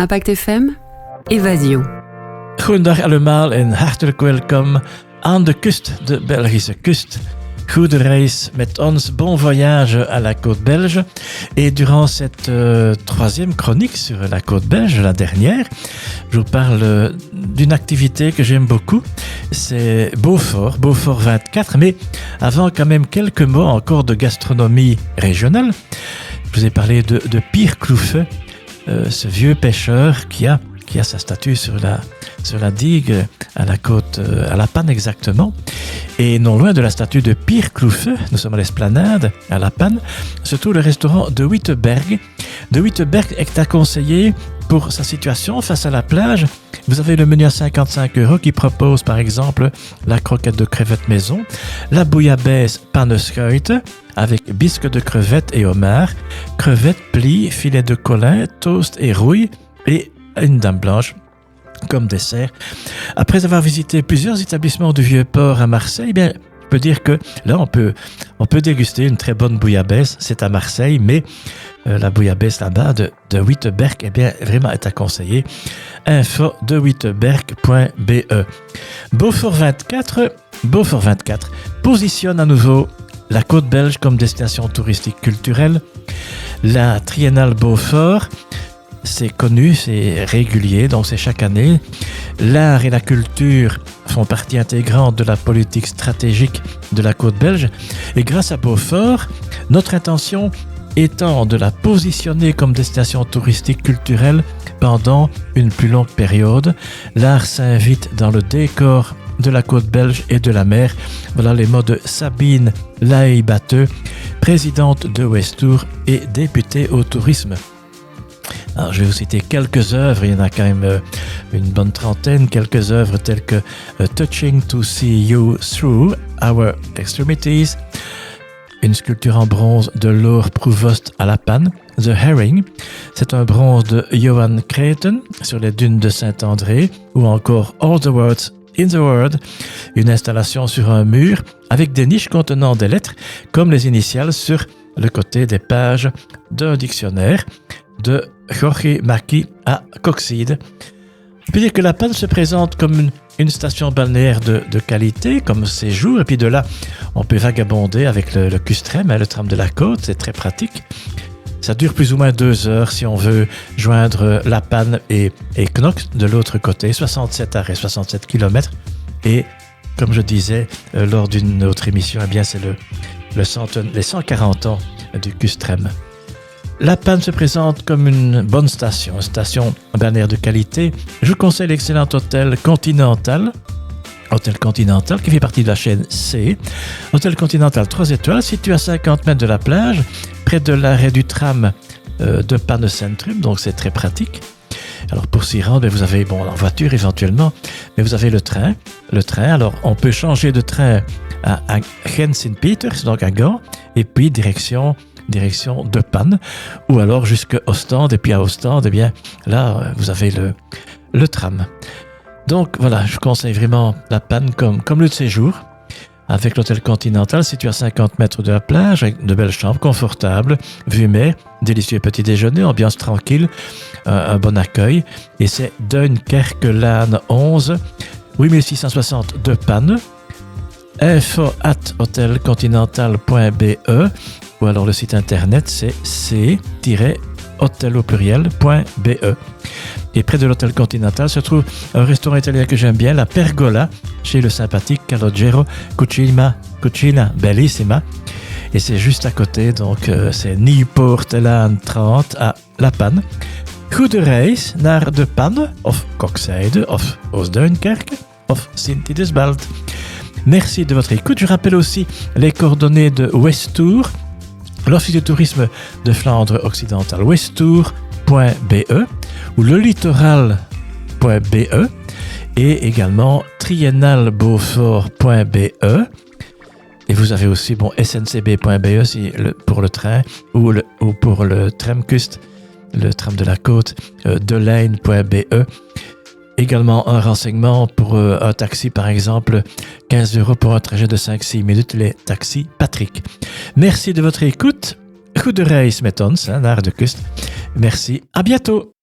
Impact FM, Évasion. Goedendag allemaal en hartelijk welkom aan de kust, de Belgische kust. Goede reis met ons, bon voyage à la côte belge. Et durant cette troisième chronique sur la côte belge, la dernière, je vous parle d'une activité que j'aime beaucoup. C'est Beaufort 24. Mais avant, quand même, quelques mots encore de gastronomie régionale. Je vous ai parlé de Pierre Cloufeu, ce vieux pêcheur qui a sa statue sur la digue à la côte, à La Panne exactement. Et non loin de la statue de Pierre Cloufeu, nous sommes à l'Esplanade, à La Panne, se trouve le restaurant De Witteberg. De Witteberg est à conseiller pour sa situation face à la plage. Vous avez le menu à 55 € qui propose par exemple la croquette de crevettes maison, la bouillabaisse panneskuit avec bisque de crevettes et homard, crevettes, plis, filet de colin, toast et rouille et une dame blanche comme dessert. Après avoir visité plusieurs établissements du Vieux-Port à Marseille, je peux dire que là on peut déguster une très bonne bouillabaisse. C'est à Marseille, mais la bouillabaisse là-bas de Witteberg vraiment est à conseiller. Info de witteberg.be. Beaufort 24 positionne à nouveau la côte belge comme destination touristique culturelle. La triennale Beaufort, c'est connu, c'est régulier, donc c'est chaque année. L'art et la culture font partie intégrante de la politique stratégique de la côte belge. Et grâce à Beaufort, notre intention étant de la positionner comme destination touristique culturelle pendant une plus longue période. L'art s'invite dans le décor de la côte belge et de la mer. Voilà les mots de Sabine Lahaye-Batteux, présidente de Westour et députée au tourisme. Alors, je vais vous citer quelques œuvres, il y en a quand même une bonne trentaine, quelques œuvres telles que Touching to See You Through Our Extremities, une sculpture en bronze de Laure Prouvost à La Panne, The Herring, c'est un bronze de Johan Creighton sur les dunes de Saint-André, ou encore All the Words in the World, une installation sur un mur avec des niches contenant des lettres comme les initiales sur le côté des pages d'un dictionnaire de Jorge Marquis à Coxide. On peut dire que La Panne se présente comme une station balnéaire de qualité, comme séjour, et puis de là, on peut vagabonder avec le Custrem, le tram de la côte, c'est très pratique. Ça dure plus ou moins 2 heures si on veut joindre La Panne et Knox de l'autre côté, 67 arrêts, 67 km. Et comme je disais lors d'une autre émission, c'est les 140 ans du Custrem. La Panne se présente comme une bonne station, une station balnéaire de qualité. Je vous conseille l'excellent Hôtel Continental qui fait partie de la chaîne C. Hôtel Continental 3 étoiles, situé à 50 mètres de la plage, près de l'arrêt du tram de Panne Centrum, donc c'est très pratique. Alors pour s'y rendre, vous avez en voiture éventuellement, mais vous avez le train. Alors on peut changer de train à Gent-Sint-Peters, donc à Gand, et puis direction de Panne, ou alors jusqu'à Ostende, et puis à Ostende, là, vous avez le tram. Donc voilà, je conseille vraiment La Panne comme lieu de séjour, avec l'hôtel Continental situé à 50 mètres de la plage, avec de belles chambres confortables, vue mer, délicieux petit déjeuner, ambiance tranquille, un bon accueil, et c'est Dunkerque-Laan 11, 8660 de Panne. info@hotelcontinental.be, ou alors le site internet c'est c-hotel.be. Et près de l'hôtel Continental se trouve un restaurant italien que j'aime bien, la Pergola, chez le sympathique Calogero Cucina Bellissima. Et c'est juste à côté, donc c'est Nieuwpoort-Laan 30 à La Panne. Goede reis naar de Panne, of Coxide, of Oost-Duinkerke, of Sint-Idesbald. Merci de votre écoute. Je rappelle aussi les coordonnées de Westour, l'Office du tourisme de Flandre occidentale, westour.be, ou le littoral.be, et également triennalbeaufort.be. Et vous avez aussi sncb.be pour le train, ou pour le tramkust, le tram de la côte, delaine.be. Également un renseignement pour un taxi, par exemple, 15 € pour un trajet de 5-6 minutes, les taxis Patrick. Merci de votre écoute. Goede reis met ons, naar de kust. Merci, à bientôt.